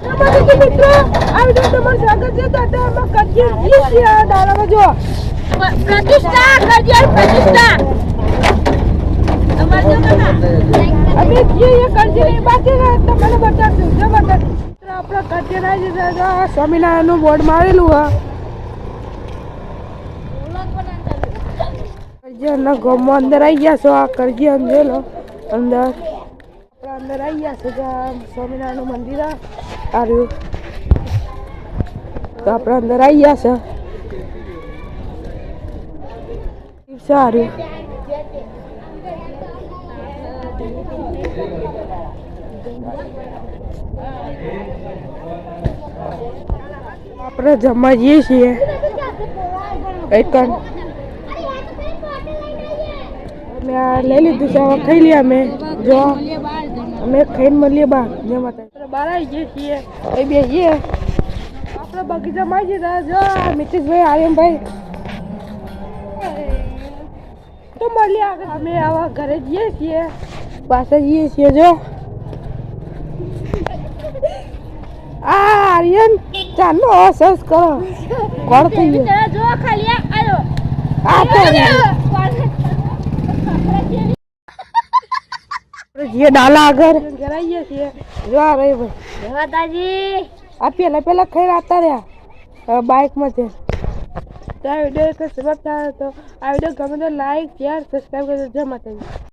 નમસ્તે મિત્રો, આ વિડિયો તમારું સ્વાગત છે. તો અમે કરજી છીએ દાડામાં જો પ્રતિષ્ઠા કરજી પ્રતિષ્ઠા અમાર જો કાકા અમે જે કરજી ની બાકી તમને બતાવશું. જબરદસ્ત આપણા કરજી ના જે સ્વામિનારાયણનું બોર્ડ મારેલું હા. કરજી ના ગામમાં અંદર આવી ગયા છો. આ કરજી અંજેલો અંદર અંદર આવી ગયા છે. સ્વામિનારાયણ નું મંદિર આવ્યું તો આપણે અંદર આવી ગયા છે. સારું આપણે જમવા જઈએ છીએ. લઈ લીધું છે, હવે ખાઈ લઈએ અમે. જો અમે ખાઈને મળીએ બહાર. જય માતા. બહાર આવી જઈએ છીએ, એ બેસીએ આપણે બગીચામાં આવી જઈએ. જો મિતેશભાઈ આર્યનભાઈ તો મળીએ આગળ. અમે આવા ઘરે જઈએ છીએ, પાછા જઈએ છીએ. જો આર્યન ચાલો સરસ કરો. કોણ થઈ ગયું? જો ખાલી આવ્યો આ તો જે ડાલા આગળ જરાઈએ છીએ. જો આ રહી ભાઈ માતાજી. આ પેલા ખાઈ આવતા રહ્યા બાઇકમાં છે. તો આ વિડીયો સમાપ્ત થયો. તો આ વિડીયો ગમે તો લાઈક શેર સબસ્ક્રાઈબ કરજો. જય માતાજી.